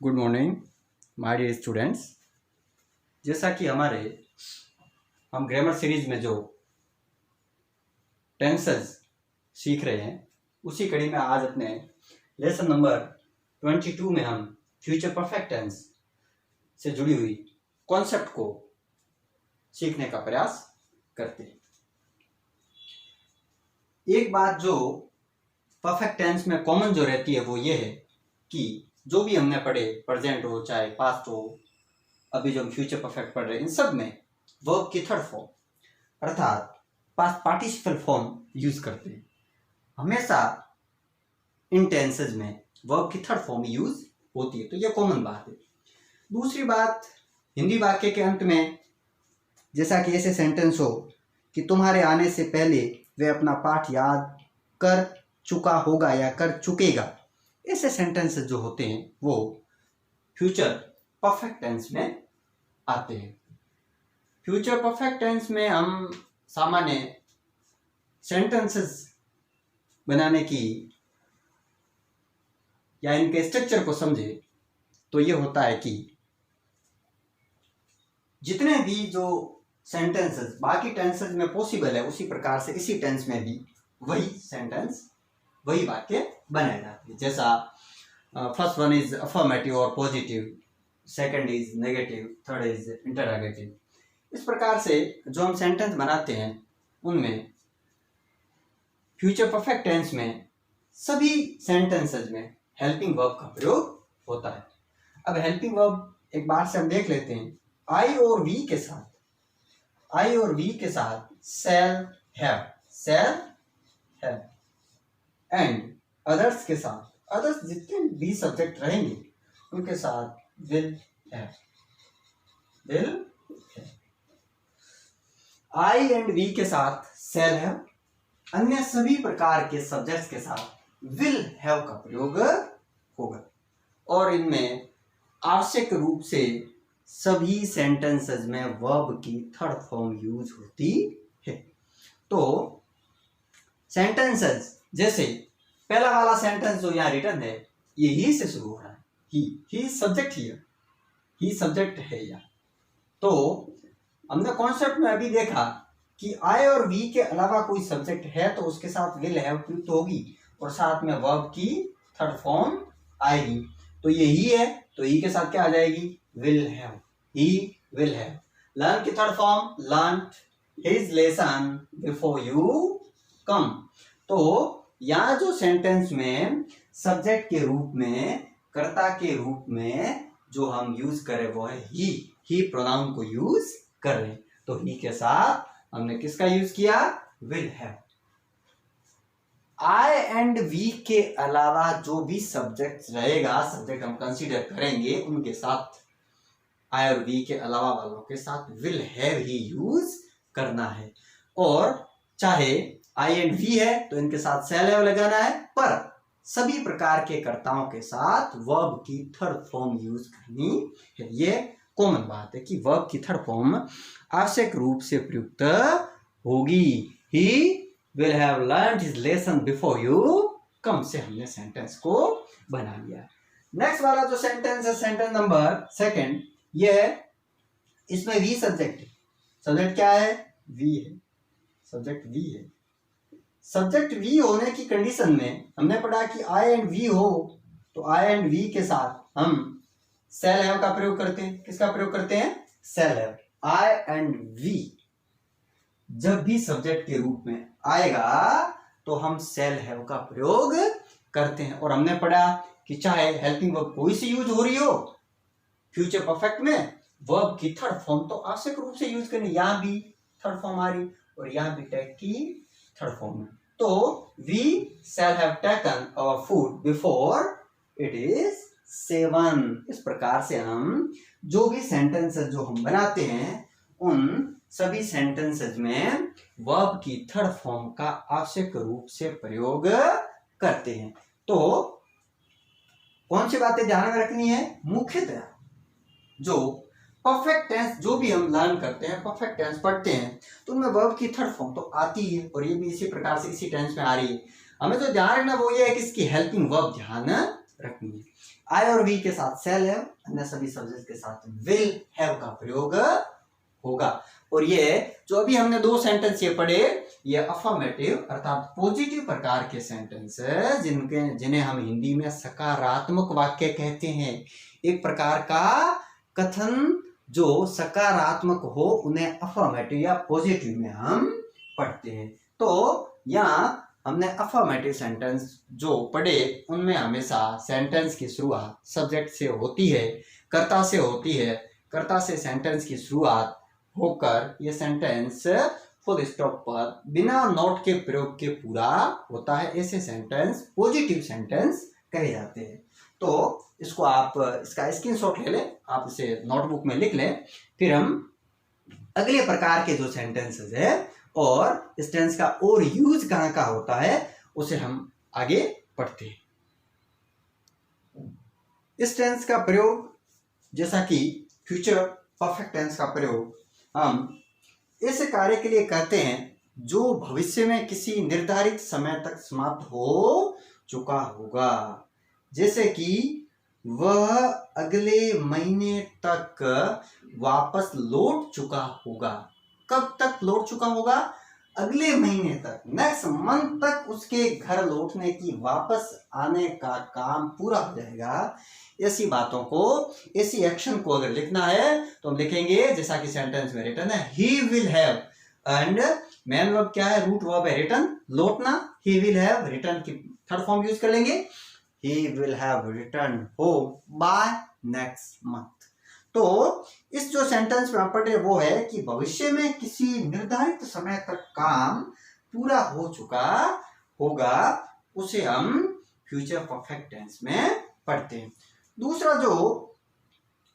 Good morning my dear students. जैसा कि हम ग्रामर सीरीज में जो टेंसेस सीख रहे हैं उसी कड़ी में आज अपने लेसन नंबर 22 में हम फ्यूचर परफेक्ट टेंस से जुड़ी हुई कॉन्सेप्ट को सीखने का प्रयास करते हैं। एक बात जो परफेक्ट टेंस में कॉमन जो रहती है वो ये है कि जो भी हमने पढ़े, प्रेजेंट हो चाहे पास्ट हो, अभी जो हम फ्यूचर परफेक्ट पढ़ रहे हैं, इन सब में वर्ब की थर्ड फॉर्म अर्थात पास्ट पार्टिसिपल फॉर्म यूज करते हैं। हमेशा इन टेंसेज में वर्ब की थर्ड फॉर्म यूज होती है, तो ये कॉमन बात है। दूसरी बात, हिंदी वाक्य के अंत में जैसा कि ऐसे सेंटेंस हो कि तुम्हारे आने से पहले वे अपना पाठ याद कर चुका होगा या कर चुकेगा, ऐसे सेंटेंसेस जो होते हैं वो फ्यूचर परफेक्ट टेंस में आते हैं। फ्यूचर परफेक्ट टेंस में हम सामान्य सेंटेंसेस बनाने की या इनके स्ट्रक्चर को समझे तो ये होता है कि जितने भी जो सेंटेंसेस बाकी टेंसेस में पॉसिबल है उसी प्रकार से इसी टेंस में भी वही सेंटेंस वही वाक्य बनाए जाते हैं। जैसा फर्स्ट वन इज अफर्मेटिव और positive, second is negative, third is interrogative. इस प्रकार से जो हम सेंटेंस बनाते हैं उनमें फ्यूचर परफेक्ट टेंस में सभी सेंटेंसेस में हेल्पिंग वर्ब का प्रयोग होता है। अब हेल्पिंग वर्ब एक बार से हम देख लेते हैं। आई और वी के साथ शैल हैव एंड अदर्स के साथ, अदर्स जितने भी सब्जेक्ट रहेंगे उनके साथ will have. I and we के साथ शैल हैव, अन्य सभी प्रकार के सब्जेक्ट्स के साथ विल हैव का प्रयोग होगा। और इनमें आवश्यक रूप से सभी सेंटेंसेस में वर्ब की थर्ड फॉर्म यूज होती है। तो सेंटेंसेस जैसे पहला वाला सेंटेंस जो यहाँ रिटर्न है ये ही से शुरू हो रहा है। ही सब्जेक्ट हियर, ही सब्जेक्ट है यहाँ। तो हमने कॉन्सेप्ट में अभी देखा कि आई और वी के अलावा कोई सब्जेक्ट है तो उसके साथ विल हैव प्रयुक्त होगी और साथ में वर्ब की थर्ड फॉर्म आएगी। तो ये ही है तो ही के साथ क्या आ जाएगी? Will have. He will have. Learn की third form learned his lesson before you come. तो यहाँ जो सेंटेंस में सब्जेक्ट के रूप में, कर्ता के रूप में जो हम यूज करें वो है ही प्रोनाउन को यूज कर रहे हैं। तो ही के साथ हमने किसका यूज किया? Will have. I and we के अलावा जो भी सब्जेक्ट रहेगा, सब्जेक्ट हम कंसीडर करेंगे, उनके साथ आई और वी के अलावा वालों के साथ विल हैव ही यूज करना है। और चाहे आई एंड वी है तो इनके साथ शैल हैव लगाना है, पर सभी प्रकार के कर्ताओं के साथ वर्ब की थर्ड फॉर्म यूज करनी है। ये कॉमन बात है कि वर्ब की थर्ड फॉर्म आवश्यक रूप से प्रयुक्त होगी। ही will have learned his lesson before you कम से हमने सेंटेंस को बना लिया। नेक्स्ट वाला जो सेंटेंस है, सेंटेंस नंबर सेकंड, ये है, इसमें वी सब्जेक्ट है। सब्जेक्ट क्या है? वी है। सब्जेक्ट वी है। सब्जेक्ट वी होने की कंडीशन में हमने पढ़ा कि आई एंड वी हो तो आई एंड वी के साथ हम शैल हैव का प्रयोग करते हैं। किसका प्रयोग करते हैं? Shall have. I and we जब भी सब्जेक्ट के रूप में आएगा तो हम शैल हैव का प्रयोग करते हैं। और हमने पढ़ा कि चाहे हेल्पिंग वर्ब कोई सी यूज हो रही हो फ्यूचर परफेक्ट में, वर्ब की थर्ड फॉर्म तो आवश्यक रूप से यूज करनी। यहां भी थर्ड फॉर्म आ रही और यहां भी टेक की थर्ड फॉर्म में। तो we shall have taken our food before it is 7। इस प्रकार से हम जो भी सेंटेंसेस जो हम बनाते हैं उन सभी सेंटेंसेस में वर्ब की थर्ड फॉर्म का आवश्यक रूप से प्रयोग करते हैं। तो कौन सी बातें ध्यान में रखनी है? मुख्यतः जो परफेक्ट टेंस जो भी हम लर्न करते हैं, परफेक्ट टेंस पढ़ते हैं तो उनमें वर्ब की थर्ड फॉर्म तो आती है और ये भी इसी प्रकार से इसी टेंस में आ रही है। हमें तो ध्यान रखना वो ये है कि इसकी हेल्पिंग वर्ब ध्यान रखनी है। आई और वी के साथ शैल हैव, अन्य सभी सब्जेक्ट के साथ विल हैव का प्रयोग होगा। और ये जो अभी हमने दो सेंटेंस ये पढ़े, ये अफर्मेटिव अर्थात पॉजिटिव प्रकार के सेंटेंस है, जिन्हें हम हिंदी में सकारात्मक वाक्य कहते हैं। एक प्रकार का कथन जो सकारात्मक हो उन्हें अफर्मेटिव या पॉजिटिव में हम पढ़ते हैं। तो यहाँ हमने अफर्मेटिव सेंटेंस जो पढ़े उनमें हमेशा सेंटेंस की शुरुआत सब्जेक्ट से होती है, कर्ता से होती है, कर्ता से सेंटेंस की शुरुआत होकर ये सेंटेंस फुल स्टॉप पर बिना नोट के प्रयोग के पूरा होता है। ऐसे सेंटेंस पॉजिटिव सेंटेंस कहे जाते हैं। तो इसको आप इसका स्क्रीनशॉट ले लें, आप इसे नोटबुक में लिख लें। फिर हम अगले प्रकार के जो सेंटेंसेस है और इस टेंस का और यूज कहाँ का होता है उसे हम आगे पढ़ते हैं। इस टेंस का प्रयोग जैसा कि फ्यूचर परफेक्ट टेंस का प्रयोग हम ऐसे कार्य के लिए करते हैं जो भविष्य में किसी निर्धारित समय तक समाप्त हो चुका होगा। जैसे कि वह अगले महीने तक वापस लौट चुका होगा। कब तक लौट चुका होगा? अगले महीने तक, नेक्स्ट मंथ तक उसके घर लौटने की वापस आने का काम पूरा हो जाएगा। ऐसी बातों को, ऐसी एक्शन को अगर लिखना है तो हम लिखेंगे जैसा कि सेंटेंस में रिटर्न है, he will have, and main verb क्या है? रूट वर्ब है रिटर्न, लौटना। ही विल हैव रिटर्न की थर्ड फॉर्म यूज कर लेंगे, he will have return home by next month. तो इस जो सेंटेंस में पढ़े वो है कि भविष्य में किसी निर्धारित समय तक काम पूरा हो चुका होगा, उसे हम फ्यूचर परफेक्ट टेंस में पढ़ते हैं। दूसरा जो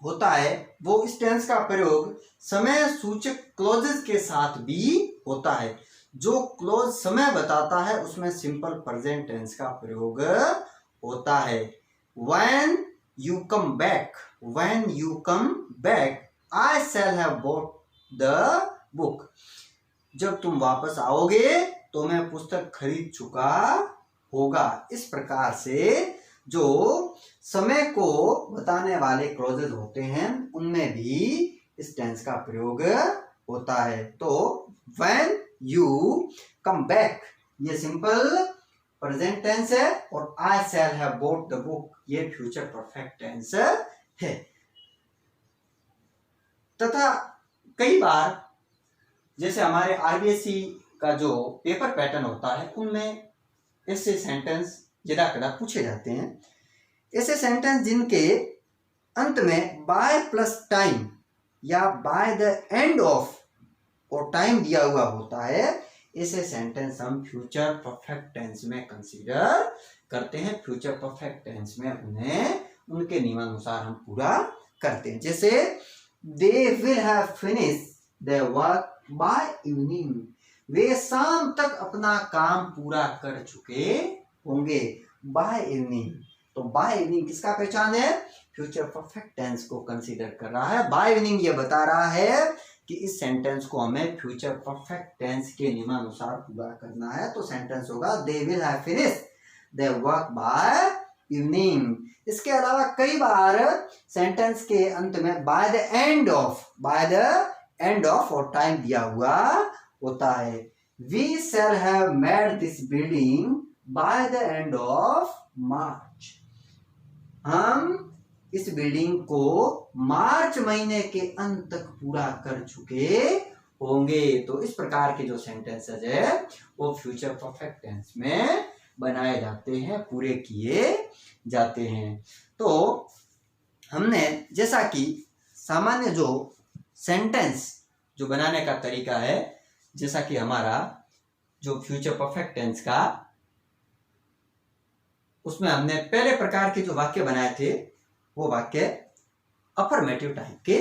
होता है वो इस टेंस का प्रयोग समय सूचक क्लोजेस के साथ भी होता है। जो क्लोज समय बताता है उसमें सिंपल प्रेजेंट टेंस का प्रयोग होता है। When you come back, I shall have bought the book. जब तुम वापस आओगे तो मैं पुस्तक खरीद चुका होगा। इस प्रकार से जो समय को बताने वाले क्लोजेस होते हैं उनमें भी इस टेंस का प्रयोग होता है। तो when you come back ये सिंपल प्रेजेंट टेंस है और I shall have bought the book ये फ्यूचर परफेक्ट टेंस है। तथा कई बार जैसे हमारे आरबीएससी का जो पेपर पैटर्न होता है उनमें ऐसे सेंटेंस ज्यादा कदा पूछे जाते हैं। ऐसे सेंटेंस जिनके अंत में बाय प्लस टाइम या बाय द एंड ऑफ और टाइम दिया हुआ होता है, ऐसे सेंटेंस हम फ्यूचर परफेक्ट टेंस में कंसीडर करते हैं। फ्यूचर परफेक्ट टेंस में उन्हें उनके नियमानुसार हम पूरा करते हैं। जैसे they will have finish their work by evening, वे शाम तक अपना काम पूरा कर चुके होंगे। बाय इवनिंग, तो बाय इवनिंग किसका पहचान है? फ्यूचर परफेक्ट टेंस को कंसीडर कर रहा है। बाय इवनिंग ये बता रहा है कि इस सेंटेंस को हमें फ्यूचर परफेक्ट टेंस के नियमानुसार पूरा करना है। तो सेंटेंस होगा they will have finish their work by evening. इसके अलावा कई बार सेंटेंस के अंत में बाय द एंड ऑफ और टाइम दिया हुआ होता है। We shall have made this building by the end of March, हम इस बिल्डिंग को मार्च महीने के अंत तक पूरा कर चुके होंगे। तो इस प्रकार के जो सेंटेंसेस है वो फ्यूचर परफेक्ट टेंस में बनाए जाते हैं, पूरे किए जाते हैं। तो हमने जैसा कि सामान्य जो सेंटेंस जो बनाने का तरीका है, जैसा कि हमारा जो फ्यूचर परफेक्ट टेंस का, उसमें हमने पहले प्रकार के जो वाक्य बनाए थे वो वाक्य अफर्मेटिव टाइप के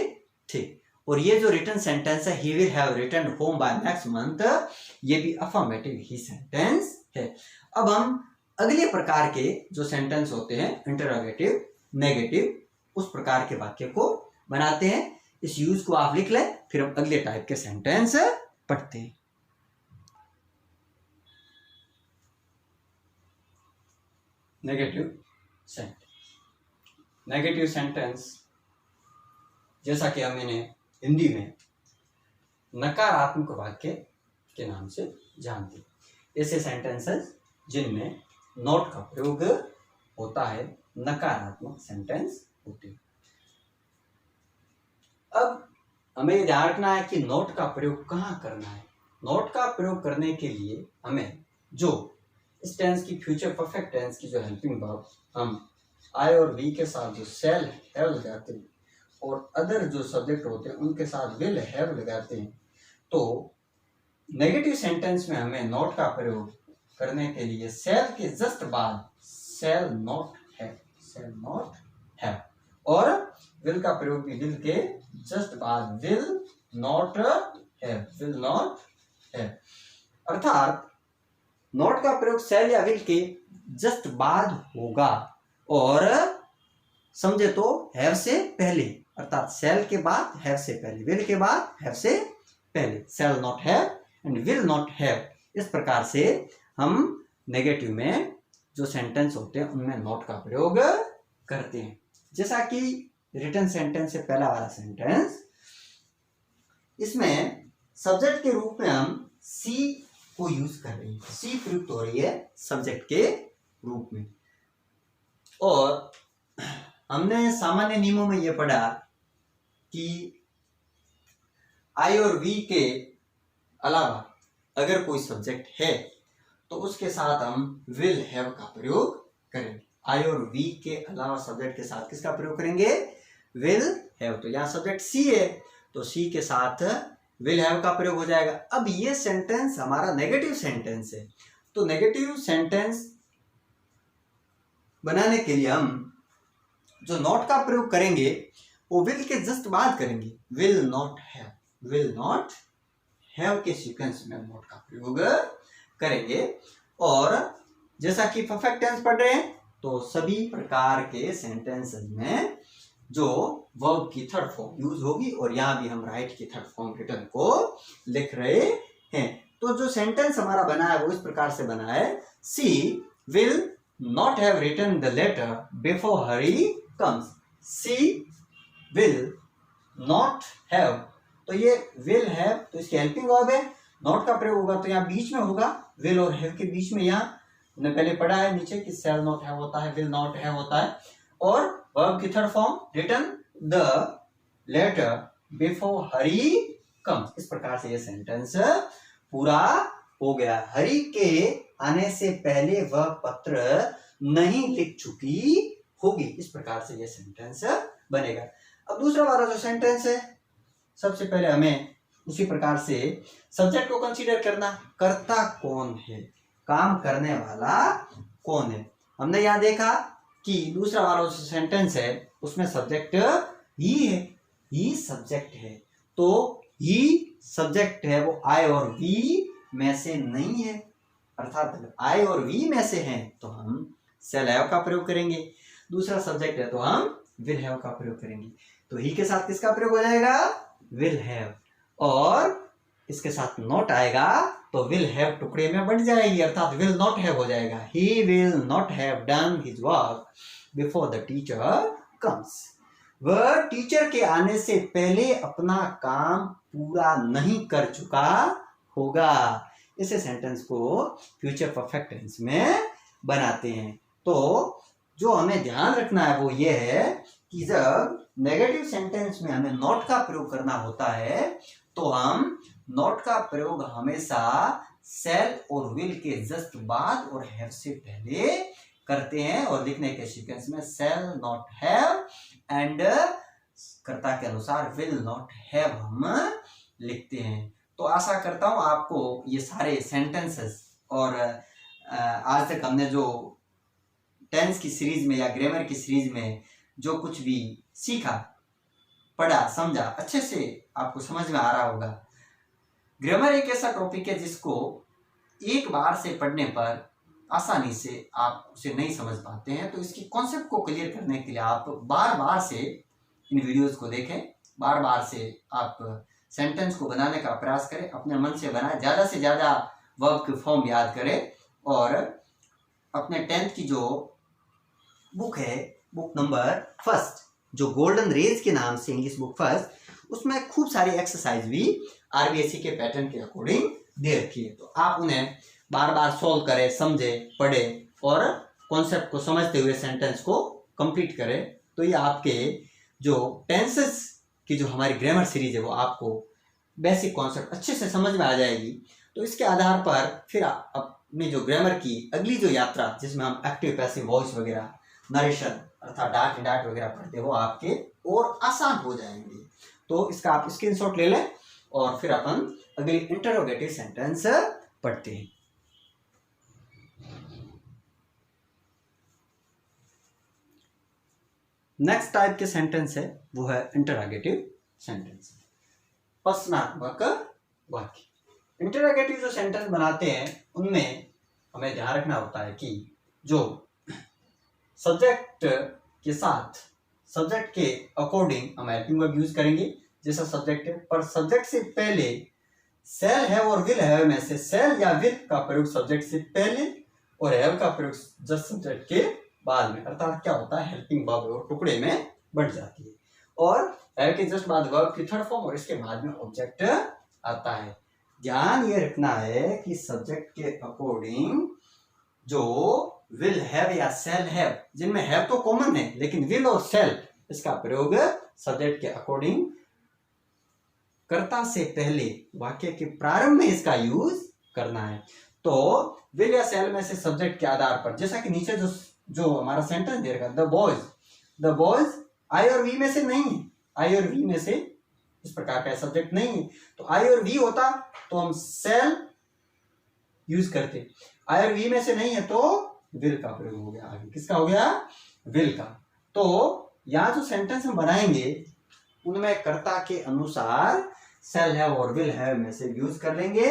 थे। और ये जो रिटन सेंटेंस है he will have return home by next month, ये भी अफर्मेटिव ही सेंटेंस है। अब हम अगले प्रकार के जो सेंटेंस होते हैं इंटरोगेटिव, नेगेटिव, उस प्रकार के वाक्य को बनाते हैं। इस यूज को आप लिख लें, फिर हम अगले टाइप के सेंटेंस पढ़ते हैं। नेगेटिव सेंटेंस, नेगेटिव सेंटेंस जैसा कि हम इन्हें हिंदी में नकारात्मक वाक्य के नाम से जानते हैं, ऐसे सेंटेंसेस जिनमें नॉट का प्रयोग होता है नकारात्मक सेंटेंस होते हैं। अब हमें ये ध्यान रखना है कि नॉट का प्रयोग कहाँ करना है। नॉट का प्रयोग करने के लिए हमें जो इस टेंस की फ्यूचर परफेक्ट टेंस की जो हेल्पिंग वर्ब हम आई और वी के साथ जो सेल हैव लगाते हैं और अदर जो सब्जेक्ट होते हैं उनके साथ विल हैव लगाते हैं, तो नेगेटिव सेंटेंस में हमें नॉट का प्रयोग करने के लिए सेल के जस्ट बाद सेल नॉट हैव और विल का प्रयोग भी विल के जस्ट बाद विल नॉट हैव, अर्थात नॉट का प्रयोग सेल या विल के जस्ट बाद होगा और समझे तो हैव से पहले, अर्थात सेल के बाद हैव से पहले, विल के बाद हैव से पहले, shall not have and will not have. इस प्रकार से हम नेगेटिव में जो सेंटेंस होते हैं उनमें नॉट का प्रयोग करते हैं। जैसा कि रिटन सेंटेंस से पहला वाला सेंटेंस, इसमें सब्जेक्ट के रूप में हम सी को यूज कर रहे हैं, सी प्रयुक्त हो रही है सब्जेक्ट के रूप में। और हमने सामान्य नियमों में यह पढ़ा कि आई और वी के अलावा अगर कोई सब्जेक्ट है तो उसके साथ हम विल हैव का प्रयोग करेंगे। आई और वी के अलावा सब्जेक्ट के साथ किसका प्रयोग करेंगे? Will have. तो यहाँ सब्जेक्ट सी है तो सी के साथ विल हैव का प्रयोग हो जाएगा। अब ये सेंटेंस हमारा नेगेटिव सेंटेंस है, तो नेगेटिव सेंटेंस बनाने के लिए हम जो नॉट का प्रयोग करेंगे वो विल के जस्ट बाद करेंगे। विल नॉट हैव के सीक्वेंस में नॉट का प्रयोग करेंगे। और जैसा कि परफेक्ट टेंस पढ़ रहे हैं तो सभी प्रकार के सेंटेंसेस में जो वर्ब की थर्ड फॉर्म यूज होगी और यहाँ भी हम राइट की थर्ड फॉर्म रिटर्न को लिख रहे हैं। तो जो सेंटेंस हमारा बना है वो इस प्रकार से बना है, she will not have written the letter before Hari comes. She will not have, तो ये विल हैव तो इसकी हेल्पिंग वर्ब है, नॉट का प्रयोग होगा तो यहाँ बीच में होगा, विल और हैव के बीच में। यहाँ हमने पहले पढ़ा है नीचे कि शैल नॉट हैव होता है, विल नॉट हैव होता है, और वर्ब की third form written the letter before Hari comes. इस प्रकार से ये सेंटेंस पूरा हो गया। हरी के आने से पहले वह पत्र नहीं लिख चुकी होगी। इस प्रकार से ये सेंटेंस बनेगा। अब दूसरा वाला जो सेंटेंस है, सबसे पहले हमें उसी प्रकार से सब्जेक्ट को कंसीडर करना, कर्ता कौन है, काम करने वाला कौन है। हमने यहाँ देखा कि दूसरा वाला जो सेंटेंस है उसमें सब्जेक्ट ही है, ही सब्जेक्ट है, तो ही सब्जेक्ट है वो आई और वी में से नहीं है। अर्थात आई और वी में से हैं तो हम शैल हैव का प्रयोग करेंगे, दूसरा सब्जेक्ट है तो हम विल हैव का प्रयोग करेंगे। तो ही के साथ किसका प्रयोग हो जाएगा? विल हैव, और इसके साथ नॉट आएगा तो विल हैव टुकड़े में बढ़ जाएगी, अर्थात विल नॉट हैव हो जाएगा। He will not have done his work before the teacher comes. वह टीचर के आने से पहले अपना काम पूरा नहीं कर चुका होगा। इसे सेंटेंस को फ्यूचर परफेक्ट टेंस में बनाते हैं। तो जो हमें ध्यान रखना है वो ये है कि जब नेगेटिव सेंटेंस में हमें नॉट का प्रयोग करना होता है तो हम नॉट का प्रयोग हमेशा शैल और विल के जस्ट बाद और हैव से पहले करते हैं, और लिखने के सीक्वेंस में शैल नॉट हैव एंड कर्ता के अनुसार विल नॉट हैव हम लिखते हैं। तो आशा करता हूं आपको ये सारे सेंटेंसेस और आज तक हमने जो टेंस की सीरीज में या ग्रामर की सीरीज में जो कुछ भी सीखा, पढ़ा, समझा, अच्छे से आपको समझ में आ रहा होगा। ग्रामर एक ऐसा टॉपिक है जिसको एक बार से पढ़ने पर आसानी से आप उसे नहीं समझ पाते हैं, तो इसकी कॉन्सेप्ट को क्लियर करने के लिए आप बार बार से इन वीडियोस को देखें, बार बार से आप सेंटेंस को बनाने का प्रयास करें, अपने मन से बनाएं, ज़्यादा से ज़्यादा वर्ब के फॉर्म याद करें, और अपने 10th की जो बुक है बुक नंबर फर्स्ट, जो गोल्डन रेज के नाम से इंग्लिश बुक फर्स्ट, उसमें खूब सारी एक्सरसाइज भी आरबीएससी के पैटर्न के अकॉर्डिंग दे रखी है। तो आप उन्हें बार बार सॉल्व करें, समझे, पढ़े और कॉन्सेप्ट को समझते हुए सेंटेंस को कंप्लीट करें। तो ये आपके जो टेंसेस की जो हमारी ग्रामर सीरीज है वो आपको बेसिक कॉन्सेप्ट अच्छे से समझ में आ जाएगी। तो इसके आधार पर फिर अपनी जो ग्रामर की अगली जो यात्रा, जिसमें हम एक्टिव पैसिव वॉइस वगैरह, नरेशन अर्थात डाट डाट वगैरह पढ़ते हो, आपके और आसान हो जाएंगे। तो इसका आप स्क्रीनशॉट ले लें और फिर अपन अगली इंटरोगेटिव सेंटेंस पढ़ते हैं। नेक्स्ट टाइप के सेंटेंस है वो है इंटरोगेटिव सेंटेंस, प्रश्नात्मक वाक्य। इंटरोगेटिव जो सेंटेंस बनाते हैं उनमें हमें ध्यान रखना होता है कि जो सब्जेक्ट के साथ, सब्जेक्ट के अकॉर्डिंग हम हेल्पिंग वर्ब यूज करेंगे। जैसा सब्जेक्ट है, पर सब्जेक्ट से पहले सेल हैव और विल हैव में से सेल या विल का प्रयोग सब्जेक्ट से पहले और हैव का प्रयोग जस्ट सब्जेक्ट के बाद में, अर्थात क्या होता है, हेल्पिंग वर्ब और टुकड़े में बढ़ जाती है। और हैव के जस्ट बाद वर्ब की थर्ड फॉर्म और इसके बाद में ऑब्जेक्ट आता है। ध्यान ये रखना है कि सब्जेक्ट के अकॉर्डिंग जो विल हैव या सेल हैव, जिनमें हैव तो कॉमन है लेकिन विल और सेल इसका प्रयोग सब्जेक्ट के अकॉर्डिंग कर्ता से पहले वाक्य के प्रारंभ में इसका यूज करना है। तो विल या सेल में से सब्जेक्ट के आधार पर, जैसा कि नीचे जो हमारा सेंटेंस दे रखा, द बॉयज आई और वी में से नहीं है, आई और वी में से इस प्रकार का सब्जेक्ट नहीं है। तो आई और वी होता तो हम सेल यूज करते, आई और वी में से नहीं है तो विल का प्रयोग हो गया। आगे किसका हो गया, विल का। तो यहां जो सेंटेंस हम बनाएंगे उनमें कर्ता के अनुसार सेल हैव और विल हैव में से यूज कर लेंगे,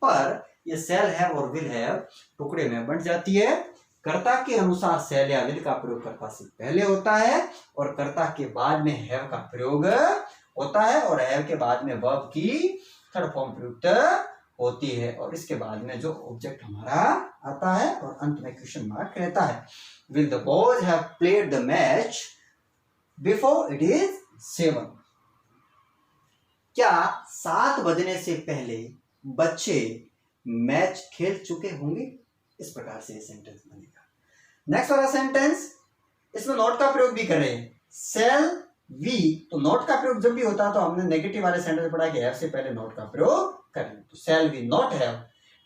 पर ये सेल हैव और विल हैव टुकड़े में बंट जाती है। कर्ता के अनुसार सेल या विल का प्रयोग कर्ता से पहले होता है और कर्ता के बाद में हैव का प्रयोग होता है और हैव के बाद में वर्ब की थर्ड फॉर्म प्रयुक्त होती है और इसके बाद में जो ऑब्जेक्ट हमारा आता है और अंत में क्वेश्चन मार्क रहता है। Will the boys have played the match before it is 7? क्या 7 बजने से पहले बच्चे मैच खेल चुके होंगे? इस प्रकार से ये सेंटेंस बनेगा। नेक्स्ट वाला सेंटेंस, इसमें नॉट का प्रयोग भी कर रहे हैं, सेल वी। तो नॉट का प्रयोग जब भी होता है तो हमने नेगेटिव वाले सेंटेंस पढ़ा कि हैव से पहले नॉट का प्रयोग करें। तो shall we not have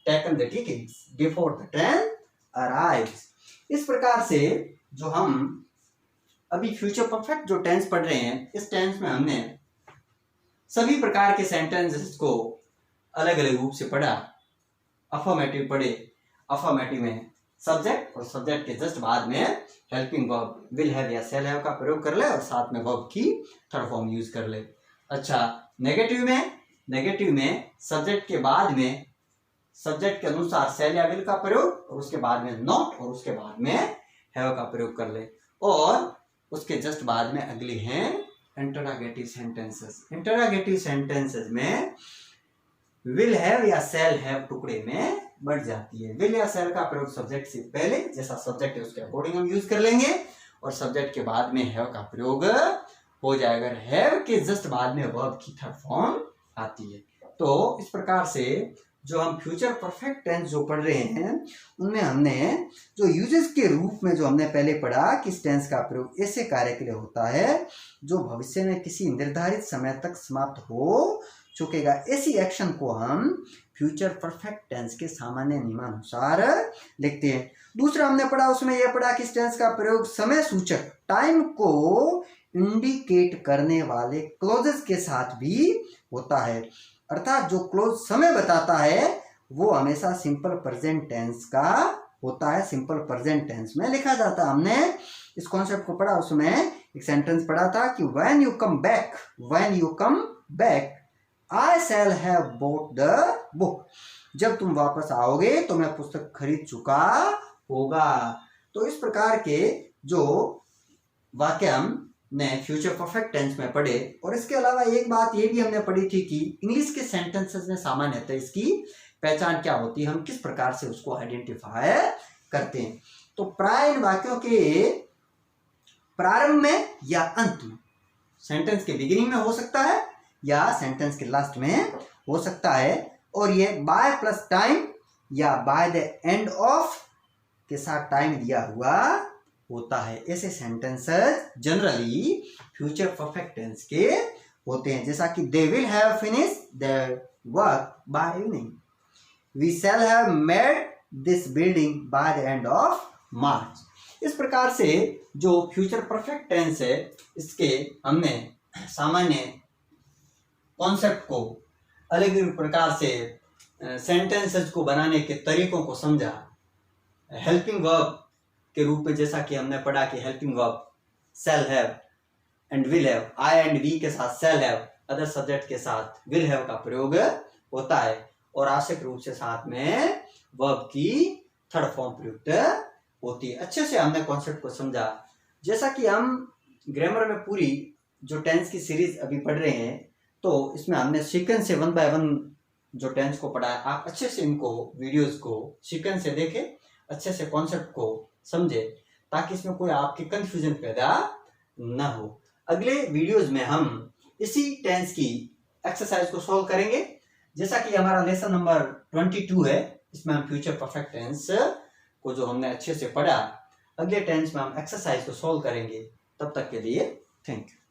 taken the tickets before the train arrives. इस प्रकार से जो हम अभी फ्यूचर परफेक्ट जो टेंस पढ़ रहे हैं, इस टेंस में हमने सभी प्रकार के सेंटेंसेस को अलग अलग रूप से पढ़ा। अफर्मेटिव पढ़े, अफर्मेटिव में सब्जेक्ट और सब्जेक्ट के जस्ट बाद में हेल्पिंग वर्ब विल हैव या सेल हैव का प्रयोग कर ले और साथ में वर्ब की थर्ड फॉर्म यूज कर ले। अच्छा, नेगेटिव में सब्जेक्ट के बाद में सब्जेक्ट के अनुसार सेल या विल का प्रयोग और उसके बाद में नॉट और उसके बाद में हैव का प्रयोग कर ले और उसके जस्ट बाद में अगली हैं इंटरोगेटिव सेंटेंसेस। इंटरोगेटिव सेंटेंसेस में विल हैव या सेल हैव टुकड़े में बढ़ जाती है। विल या सेल का प्रयोग सब्जेक्ट से पहले, जैसा सब्जेक्ट है उसके अकॉर्डिंग हम यूज कर लेंगे और सब्जेक्ट के बाद में हैव का प्रयोग हो जाएगा। हैव के जस्ट बाद में वर्ब की थर्ड फॉर्म आती है। तो इस प्रकार से जो हम फ्यूचर परफेक्ट टेंस जो पढ़ रहे हैं उनमें हमने जो यूजेस के रूप में जो हमने पहले पढ़ा कि इस टेंस का प्रयोग ऐसे कार्य के लिए होता है जो भविष्य में किसी निर्धारित समय तक समाप्त हो चुकेगा, ऐसी एक्शन को हम फ्यूचर परफेक्ट टेंस के सामान्य नियमानुसार लिखते हैं। दूसरा हमने पढ़ा, उसमें यह पढ़ा कि इस टेंस का प्रयोग समय सूचक टाइम को इंडिकेट करने वाले क्लोजेस के साथ भी होता है, अर्थात जो क्लोज समय बताता है वो हमेशा सिंपल प्रेजेंट टेंस का होता है, सिंपल प्रेजेंट टेंस में लिखा जाता है। हमने इस कॉन्सेप्ट को पढ़ा, उसमें एक सेंटेंस पढ़ा था कि when you come back I shall have bought the book। जब तुम वापस आओगे तो मैं पुस्तक खरीद चुका होगा। तो इस प्रकार के जो वाक्य हमने फ्यूचर परफेक्ट टेंस में पढ़े और इसके अलावा एक बात ये भी हमने पढ़ी थी कि इंग्लिश के सेंटेंसेस में सामान्यतः इसकी पहचान क्या होती है, हम किस प्रकार से उसको आइडेंटिफाई करते हैं। तो प्राय इन वाक्यों के प्रारंभ में या अंत में, सेंटेंस के बिगिनिंग में हो सकता है या सेंटेंस के लास्ट में हो सकता है, और ये बाय प्लस टाइम या बाय द एंड ऑफ के साथ टाइम दिया हुआ होता है। ऐसे sentences generally future perfect tense के होते हैं, जैसा कि they will have finished their work by evening, we shall have made this building by the end of March. इस प्रकार से जो फ्यूचर परफेक्ट टेंस है, इसके हमने सामान्य कॉन्सेप्ट को अलग अलग प्रकार से सेंटेंसेस को बनाने के तरीकों को समझा। हेल्पिंग वर्ब के रूप में जैसा कि हमने पढ़ा कि helping verb shall have and will have, I and we के साथ शैल हैव, अदर सब्जेक्ट के साथ विल हैव का प्रयोग होता है, और आवश्यक रूप से साथ में वर्ब की थर्ड फॉर्म प्रयुक्त होती है। अच्छे से हमने कॉन्सेप्ट को समझा। जैसा कि हम ग्रामर में पूरी जो टेंस की सीरीज अभी पढ़ रहे हैं, तो इसमें हमने सीक्वेंस से 1 बाय 1 जो टेंस को पढ़ा है, आप अच्छे से इनको वीडियोस को सीक्वेंस से देखें, अच्छे से कॉन्सेप्ट को समझे, ताकि इसमें कोई आपके कंफ्यूजन पैदा ना हो। अगले वीडियोस में हम इसी टेंस की एक्सरसाइज को सॉल्व करेंगे। जैसा कि हमारा लेसन नंबर 22 है, इसमें हम फ्यूचर परफेक्ट टेंस को जो हमने अच्छे से पढ़ा, अगले टेंस में हम एक्सरसाइज को सॉल्व करेंगे। तब तक के लिए थैंक यू।